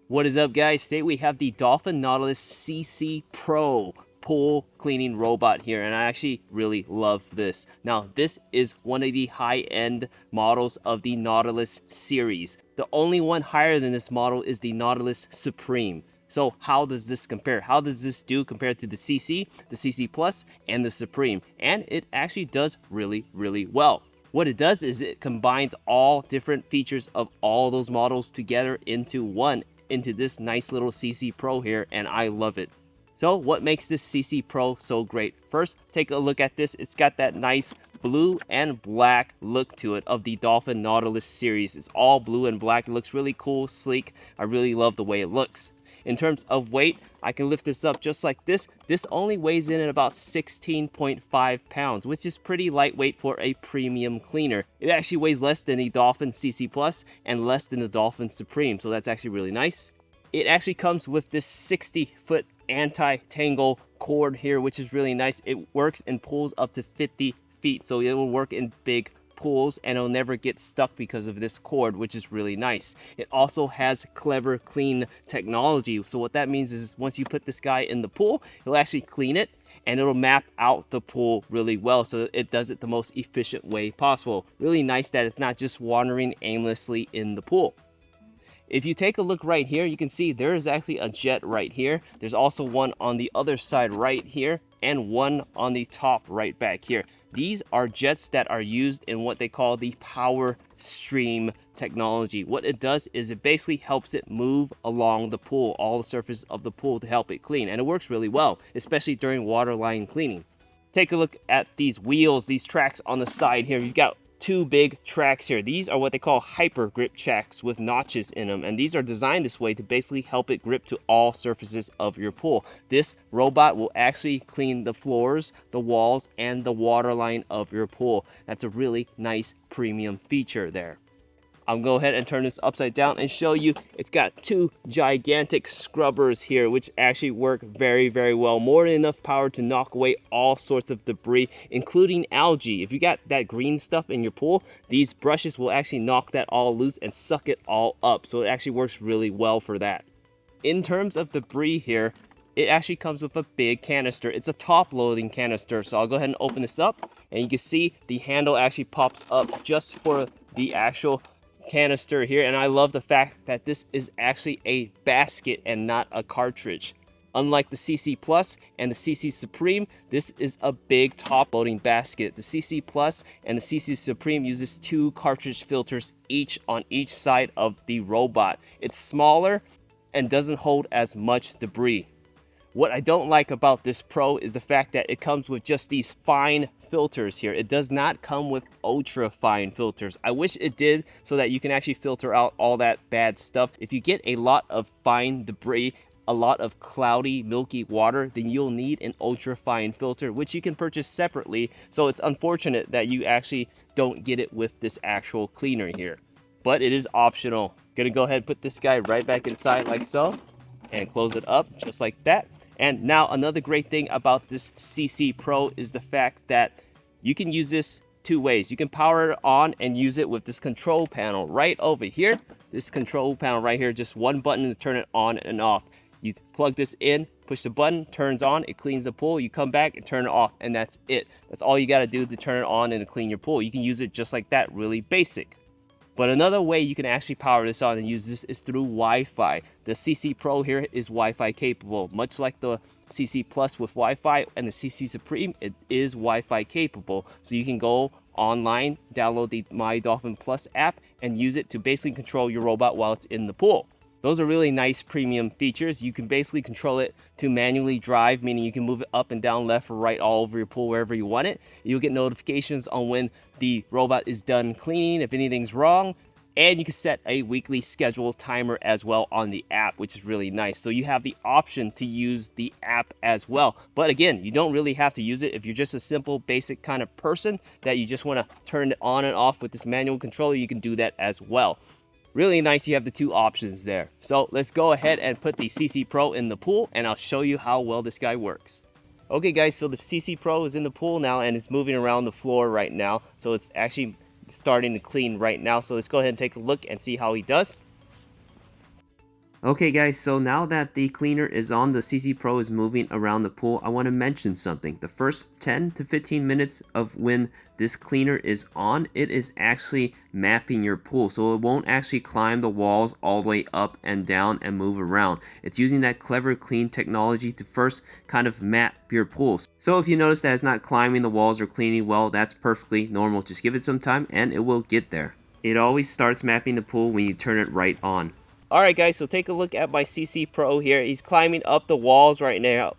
What is up, guys? Today we have the Dolphin Nautilus CC Pro pool cleaning robot here, and I actually really love this. Now, this is one of the high-end models of the Nautilus series. The only one higher than this model is the Nautilus Supreme. So how does this compare? How does this do compared to the CC, the CC Plus, and the Supreme? And it actually does really, really well. What it does is it combines all different features of all those models together into this nice little CC Pro here, and I love it. So what makes this CC Pro so great? First, take a look at this. It's got that nice blue and black look to it of the Dolphin Nautilus series. It's all blue and black. It looks really cool, sleek. I really love the way it looks. In terms of weight, I can lift this up just like this. This only weighs in at about 16.5 pounds, which is pretty lightweight for a premium cleaner. It actually weighs less than the Dolphin CC Plus and less than the Dolphin Supreme, so that's actually really nice. It actually comes with this 60-foot anti-tangle cord here, which is really nice. It works in pools up to 50 feet, so it will work in big pools and it'll never get stuck because of this cord, which is really nice. It also has clever clean technology. So what that means is once you put this guy in the pool, it'll actually clean it and it'll map out the pool really well, so it does it the most efficient way possible. Really nice that it's not just wandering aimlessly in the pool. If you take a look right here, you can see there is actually a jet right here. There's also one on the other side right here and one on the top right back here. These are jets that are used in what they call the Powerstream technology. What it does is it basically helps it move along the pool, all the surface of the pool, to help it clean. And it works really well, especially during waterline cleaning. Take a look at these wheels, these tracks on the side here. You've got two big tracks here. These are what they call hyper grip tracks with notches in them, and these are designed this way to basically help it grip to all surfaces of your pool. This robot will actually clean the floors, the walls, and the water line of your pool. That's a really nice premium feature there. I'll go ahead and turn this upside down and show you it's got two gigantic scrubbers here, which actually work very, very well. More than enough power to knock away all sorts of debris, including algae. If you got that green stuff in your pool, these brushes will actually knock that all loose and suck it all up. So it actually works really well for that. In terms of debris here, it actually comes with a big canister. It's a top-loading canister. So I'll go ahead and open this up, and you can see the handle actually pops up just for the actual canister here, and I love the fact that this is actually a basket and not a cartridge. Unlike the CC Plus and the CC Supreme, this is a big top-loading basket. The CC Plus and the CC Supreme uses two cartridge filters each on each side of the robot. It's smaller and doesn't hold as much debris. What I don't like about this Pro is the fact that it comes with just these fine filters here. It does not come with ultra fine filters. I wish it did, so that you can actually filter out all that bad stuff. If you get a lot of fine debris, a lot of cloudy, milky water, then you'll need an ultra fine filter, which you can purchase separately. So it's unfortunate that you actually don't get it with this actual cleaner here, but it is optional. Gonna go ahead and put this guy right back inside like so, and close it up just like that. And now another great thing about this CC Pro is the fact that you can use this two ways. You can power it on and use it with this control panel right over here. This control panel right here, just one button to turn it on and off. You plug this in, push the button, turns on, it cleans the pool. You come back and turn it off, and that's it. That's all you got to do to turn it on and to clean your pool. You can use it just like that, really basic. But another way you can actually power this on and use this is through Wi-Fi. The CC Pro here is Wi-Fi capable. Much like the CC Plus with Wi-Fi and the CC Supreme, it is Wi-Fi capable. So you can go online, download the My Dolphin Plus app, and use it to basically control your robot while it's in the pool. Those are really nice premium features. You can basically control it to manually drive, meaning you can move it up and down, left or right, all over your pool, wherever you want it. You'll get notifications on when the robot is done cleaning, if anything's wrong, and you can set a weekly schedule timer as well on the app, which is really nice. So you have the option to use the app as well. But again, you don't really have to use it if you're just a simple, basic kind of person that you just want to turn it on and off with this manual controller. You can do that as well. Really nice, you have the two options there. So let's go ahead and put the CC Pro in the pool, and I'll show you how well this guy works. Okay guys, so the CC Pro is in the pool now, and it's moving around the floor right now. So it's actually starting to clean right now. So let's go ahead and take a look and see how he does. Okay guys, so now that the cleaner is on, the CC Pro is moving around the pool, I want to mention something. The first 10 to 15 minutes of when this cleaner is on, it is actually mapping your pool. So it won't actually climb the walls all the way up and down and move around. It's using that clever clean technology to first kind of map your pool. So if you notice that it's not climbing the walls or cleaning well, that's perfectly normal. Just give it some time and it will get there. It always starts mapping the pool when you turn it right on. Alright guys, so take a look at my CC Pro here. He's climbing up the walls right now.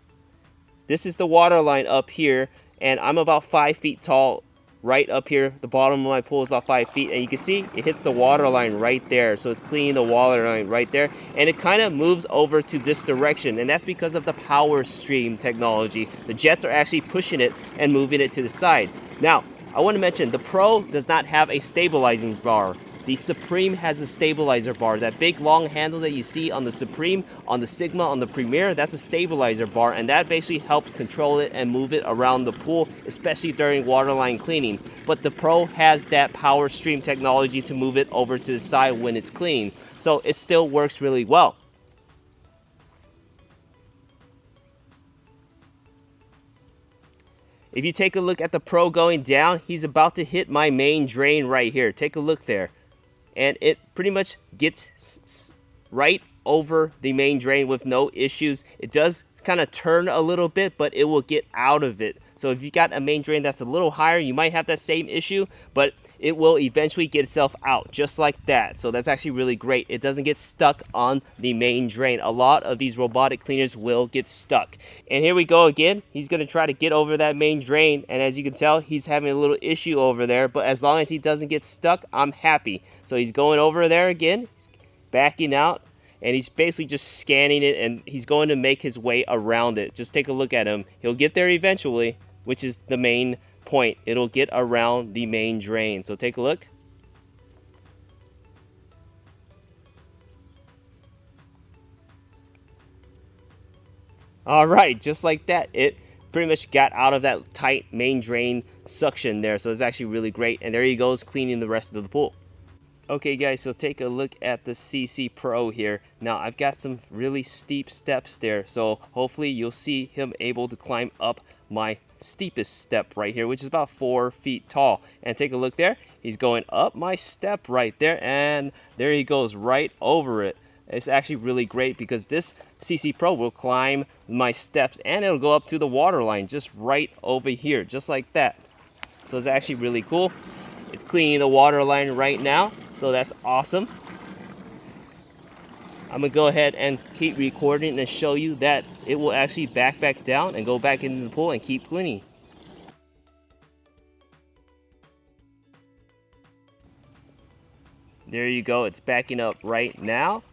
This is the water line up here, and I'm about 5 feet tall right up here. The bottom of my pool is about 5 feet, and you can see it hits the water line right there. So it's cleaning the water line right there, and it kind of moves over to this direction, and that's because of the Powerstream technology. The Jets are actually pushing it and moving it to the side. Now, I want to mention, the Pro does not have a stabilizing bar. The Supreme has a stabilizer bar. That big long handle that you see on the Supreme, on the Sigma, on the Premier, that's a stabilizer bar, and that basically helps control it and move it around the pool, especially during waterline cleaning. But the Pro has that Powerstream technology to move it over to the side when it's clean. So it still works really well. If you take a look at the Pro going down, he's about to hit my main drain right here. Take a look there. And it pretty much gets right over the main drain with no issues. It does kind of turn a little bit, but it will get out of it. So if you got a main drain that's a little higher, you might have that same issue, but it will eventually get itself out just like that. So that's actually really great. It doesn't get stuck on the main drain. A lot of these robotic cleaners will get stuck. And here we go again. He's going to try to get over that main drain, and as you can tell, he's having a little issue over there, but as long as he doesn't get stuck, I'm happy. So he's going over there again, backing out, and he's basically just scanning it, and he's going to make his way around it. Just take a look at him. He'll get there eventually, which is the main point. It'll get around the main drain. So take a look. All right, just like that, it pretty much got out of that tight main drain suction there. So it's actually really great. And there he goes, cleaning the rest of the pool. Okay guys, so take a look at the CC Pro here. Now I've got some really steep steps there, so hopefully you'll see him able to climb up my steepest step right here, which is about 4 feet tall. And take a look there, he's going up my step right there, and there he goes right over it. It's actually really great because this CC Pro will climb my steps and it'll go up to the water line just right over here, just like that. So it's actually really cool. It's cleaning the water line right now, so that's awesome. I'm gonna go ahead and keep recording and show you that it will actually back down and go back into the pool and keep cleaning. There you go, it's backing up right now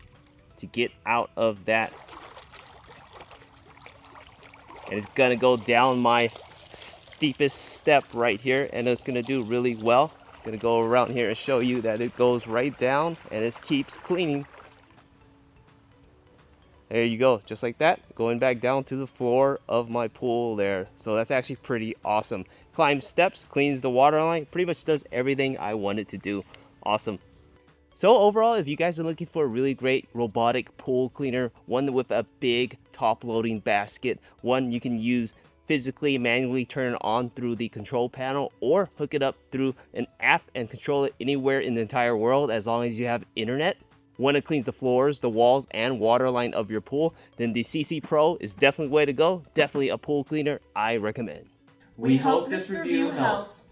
to get out of that. And it's gonna go down my steepest step right here, and it's gonna do really well. Gonna go around here and show you that it goes right down and it keeps cleaning. There you go, just like that, going back down to the floor of my pool there. So that's actually pretty awesome. Climbs steps, cleans the water line, pretty much does everything I want it to do. Awesome. So overall, if you guys are looking for a really great robotic pool cleaner, one with a big top loading basket, one you can use physically manually turn it on through the control panel, or hook it up through an app and control it anywhere in the entire world as long as you have internet. One that cleans the floors, the walls, and water line of your pool, then the CC Pro is definitely the way to go. Definitely a pool cleaner I recommend. We hope this review helps.